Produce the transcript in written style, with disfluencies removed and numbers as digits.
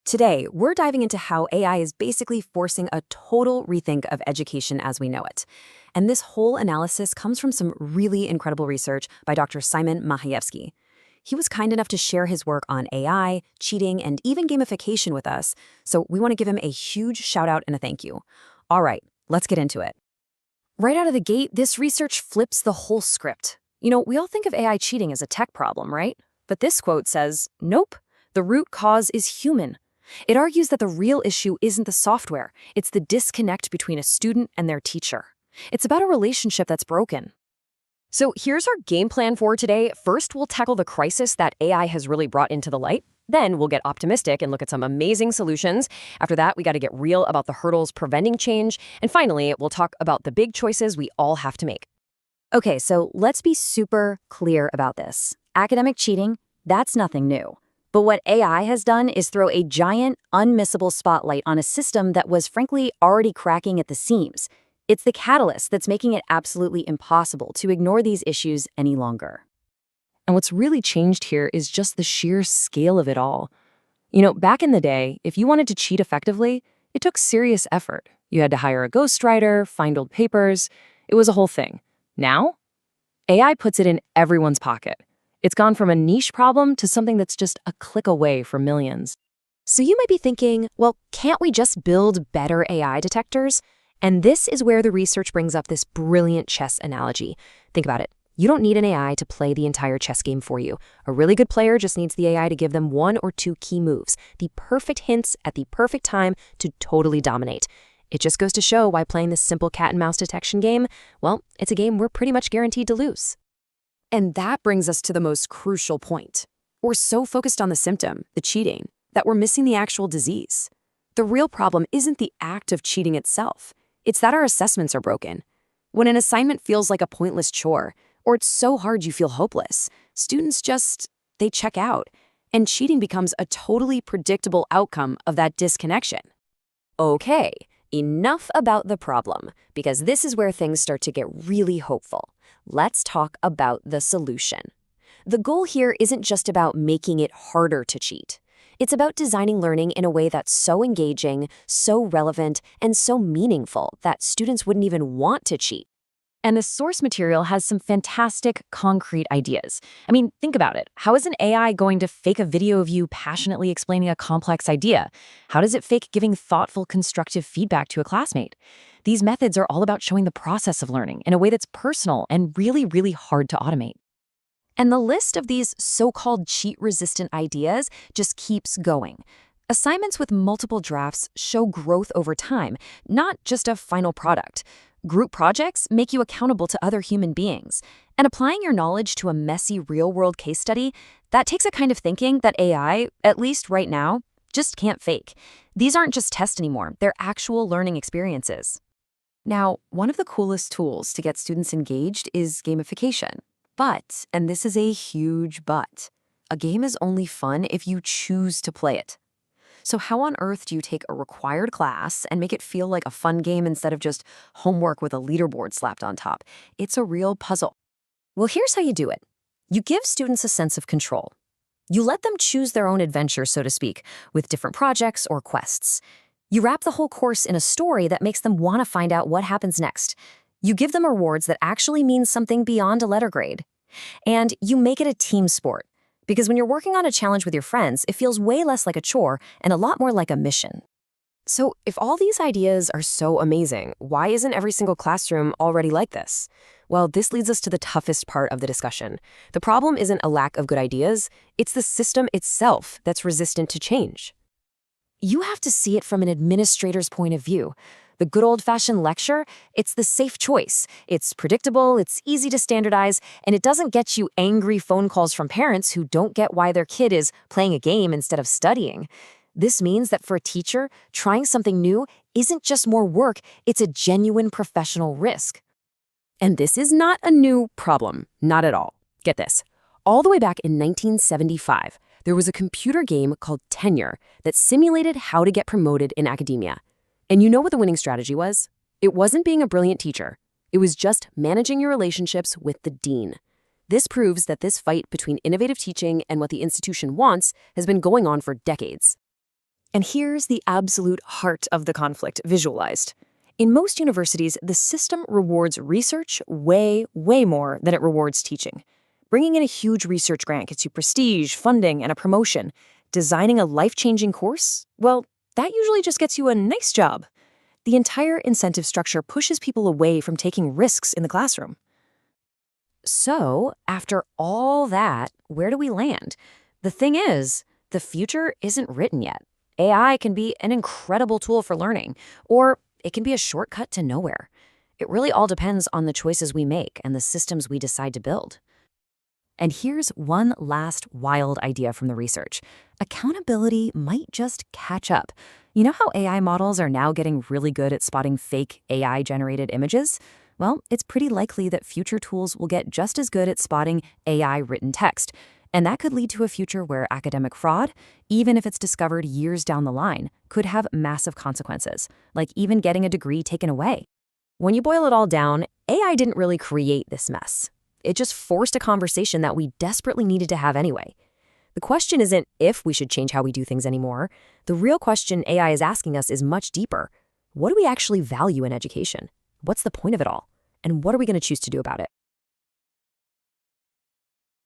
Today, we're diving into how AI is basically forcing a total rethink of education as we know it. And this whole analysis comes from some really incredible research by Dr. Simon Mahayevsky. He was kind enough to share his work on AI, cheating, and even gamification with us, so we want to give him a huge shout out and a thank you. All right, let's get into it. Right out of the gate, this research flips the whole script. We all think of AI cheating as a tech problem, right? But this quote says, nope, the root cause is human. It argues that the real issue isn't the software, it's the disconnect between a student and their teacher. It's about a relationship that's broken. So here's our game plan for today. First, we'll tackle the crisis that AI has really brought into the light. Then we'll get optimistic and look at some amazing solutions. After that, we got to get real about the hurdles preventing change. And finally, we'll talk about the big choices we all have to make. Okay, so let's be super clear about this. Academic cheating, that's nothing new. But what AI has done is throw a giant, unmissable spotlight on a system that was frankly already cracking at the seams. It's the catalyst that's making it absolutely impossible to ignore these issues any longer. And what's really changed here is just the sheer scale of it all. Back in the day, if you wanted to cheat effectively, it took serious effort. You had to hire a ghostwriter, find old papers. It was a whole thing. Now, AI puts it in everyone's pocket. It's gone from a niche problem to something that's just a click away for millions. So you might be thinking, well, can't we just build better AI detectors? And this is where the research brings up this brilliant chess analogy. Think about it. You don't need an AI to play the entire chess game for you. A really good player just needs the AI to give them one or two key moves, the perfect hints at the perfect time to totally dominate. It just goes to show why playing this simple cat and mouse detection game, well, it's a game we're pretty much guaranteed to lose. And that brings us to the most crucial point. We're so focused on the symptom, the cheating, that we're missing the actual disease. The real problem isn't the act of cheating itself. It's that our assessments are broken. When an assignment feels like a pointless chore, or it's so hard you feel hopeless, students they check out, and cheating becomes a totally predictable outcome of that disconnection. Okay, enough about the problem, because this is where things start to get really hopeful. Let's talk about the solution. The goal here isn't just about making it harder to cheat. It's about designing learning in a way that's so engaging, so relevant, and so meaningful that students wouldn't even want to cheat. And the source material has some fantastic, concrete ideas. Think about it. How is an AI going to fake a video of you passionately explaining a complex idea? How does it fake giving thoughtful, constructive feedback to a classmate? These methods are all about showing the process of learning in a way that's personal and really, really hard to automate. And the list of these so-called cheat-resistant ideas just keeps going. Assignments with multiple drafts show growth over time, not just a final product. Group projects make you accountable to other human beings. And applying your knowledge to a messy real-world case study, that takes a kind of thinking that AI, at least right now, just can't fake. These aren't just tests anymore, they're actual learning experiences. Now, one of the coolest tools to get students engaged is gamification. But, and this is a huge but, a game is only fun if you choose to play it. So how on earth do you take a required class and make it feel like a fun game instead of just homework with a leaderboard slapped on top? It's a real puzzle. Well, here's how you do it. You give students a sense of control. You let them choose their own adventure, so to speak, with different projects or quests. You wrap the whole course in a story that makes them want to find out what happens next. You give them rewards that actually mean something beyond a letter grade. And you make it a team sport. Because when you're working on a challenge with your friends, it feels way less like a chore and a lot more like a mission. So if all these ideas are so amazing, why isn't every single classroom already like this? Well, this leads us to the toughest part of the discussion. The problem isn't a lack of good ideas, it's the system itself that's resistant to change. You have to see it from an administrator's point of view. The good old-fashioned lecture, it's the safe choice. It's predictable, it's easy to standardize, and it doesn't get you angry phone calls from parents who don't get why their kid is playing a game instead of studying. This means that for a teacher, trying something new isn't just more work, it's a genuine professional risk. And this is not a new problem, not at all. Get this. All the way back in 1975, there was a computer game called Tenure that simulated how to get promoted in academia. And you know what the winning strategy was? It wasn't being a brilliant teacher. It was just managing your relationships with the dean. This proves that this fight between innovative teaching and what the institution wants has been going on for decades. And here's the absolute heart of the conflict visualized. In most universities, the system rewards research way more than it rewards teaching. Bringing in a huge research grant gets you prestige, funding, and a promotion. Designing a life-changing course? Well, that usually just gets you a nice job. The entire incentive structure pushes people away from taking risks in the classroom. So, after all that, where do we land? The thing is, the future isn't written yet. AI can be an incredible tool for learning, or it can be a shortcut to nowhere. It really all depends on the choices we make and the systems we decide to build. And here's one last wild idea from the research. Accountability might just catch up. You know how AI models are now getting really good at spotting fake AI-generated images? Well, it's pretty likely that future tools will get just as good at spotting AI-written text. And that could lead to a future where academic fraud, even if it's discovered years down the line, could have massive consequences, like even getting a degree taken away. When you boil it all down, AI didn't really create this mess. It just forced a conversation that we desperately needed to have anyway. The question isn't if we should change how we do things anymore. The real question AI is asking us is much deeper. What do we actually value in education? What's the point of it all? And what are we going to choose to do about it?